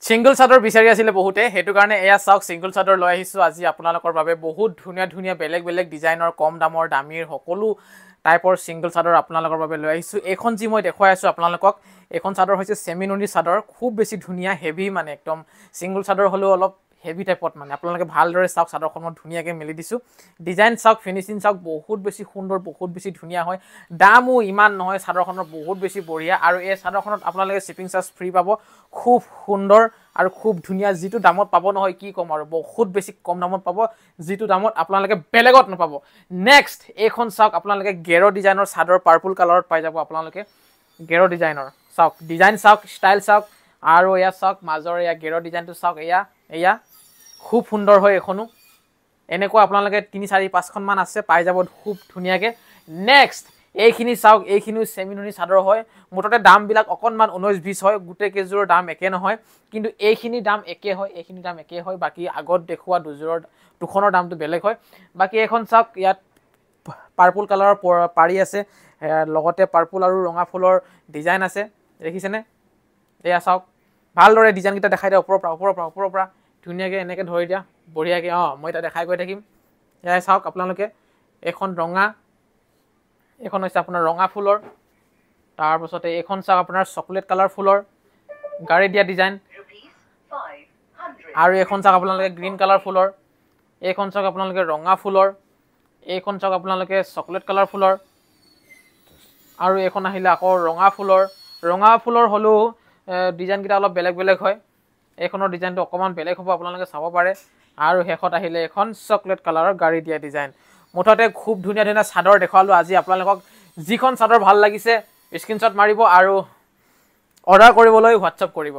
single চাদৰ বিচাৰি আছিল বহুতে হেতু কাৰণে এয়া চাওক সিঙ্গল চাদৰ লৈ আহিছো আজি আপোনালোকৰ বাবে বহুত ধুনীয়া ধুনীয়া বেলেগ বেলেগ ডিজাইনৰ কম দামৰ দামীৰ সকলো টাইপৰ সিঙ্গল চাদৰ আপোনালোকৰ বাবে লৈ আহিছো এখন যি মই দেখুৱাই আছো আপোনালোকক এখন চাদৰ হৈছে সেমিনুনি চাদৰ খুব বেছি ধুনীয়া হেভি মানে একদম সিঙ্গল চাদৰ হলো অলপ হেভি টাইপত মানে আপোনালোকে ভালদৰে চাওক চাদৰখনত ধুনীয়াকৈ মেলি দিছো ডিজাইন চাওক ফিনিশিং চাওক বহুত বেছি সুন্দৰ বহুত বেছি ধুনীয়া হয় দামও ইমান নহয় চাদৰখনৰ বহুত বেছি বঢ়িয়া আৰু এই চাদৰখনত আপোনালোকে শিপিং চাৰ্জ ফ্ৰী পাব খুব সুন্দৰ আৰু খুব ধুনীয়া যেটো দামত পাব নহয় কি কম আৰু বহুত বেছি কম দামত পাব যেটো দামত আপোনালোকে বেলেগত নাপাব নেক্সট এইখন চাওক আপোনালোকে গেৰো ডিজাইনৰ চাদৰ পাৰ্পল কালাৰত পাই যাব আপোনালোকে গেৰো ডিজাইনৰ চাওক ডিজাইন চাওক ষ্টাইল চাওক আৰু এয়া চাওক মাজৰ এয়া গেৰো ডিজাইনটো চাওক এয়া খুব সুন্দৰ হয় এখনো এনেকুৱা আপোনালোকে 3 4 5 খন মান আছে পাই যাব খুব ধুনীয়াকে নেক্সট এইখিনি চাওক এইখিনি সেমিনুনি চাদৰ হয় মোটতে দাম বিলাক অকনমান 19 20 হয় গুটে কেজুৰৰ দাম একে নহয় কিন্তু এইখিনি দাম একে হয় বাকি আগত দেখুৱা দুখনৰ দামটো বেলেগ হয় বাকি এখন চাওক ইয়াত পাৰ্পল কালাৰৰ পাৰি আছে লগতে পাৰ্পল আৰু ৰঙা ফুলৰ ডিজাইন আছে দেখিছেনে এয়া চাওক ভালদৰে ডিজাইন কিটা দেখাই দিয়া ওপৰৰ পৰা ধুনীয়াকে এনেকে ধৰি দিয়া বঢ়িয়াকে মই এটা দেখাই গৈ থাকিম এয়া চাওক আপোনালোকে এখন ৰঙা এখন হৈছে আপোনাৰ ৰঙা ফুলৰ তাৰ পাছতে এখন চাওক আপোনাৰ চকলেট কালাৰ ফুলৰ গাড়ী দিয়া ডিজাইন আৰু এখন চাওক আপোনালোকে গ্ৰীণ কালাৰ ফুলৰ এখন চাওক আপোনালোকে ৰঙা ফুলৰ এখন চাওক আপোনালোকে চকলেট কালাৰ ফুলৰ আৰু এখন আহিলে আকৌ ৰঙা ফুলৰ হলো ডিজাইন কিটা অলপ বেলেগ বেলেগ হয় এখনৰ ডিজাইনটো অকমান বেলেগ হ'ব আপোনালোকে চাব পাৰে আৰু হেখত আহিলে এখন চকলেট কালাৰৰ গাড়ী দিয়া ডিজাইন মুঠতে খুব ধুনীয়া ধুনীয়া চাদৰ দেখালো আজি আপোনালোকক যিখন চাদৰ ভাল লাগিছে স্ক্ৰিনশ্বট মাৰিব আৰু অৰ্ডাৰ কৰিবলৈ হোৱাটছআপ কৰিব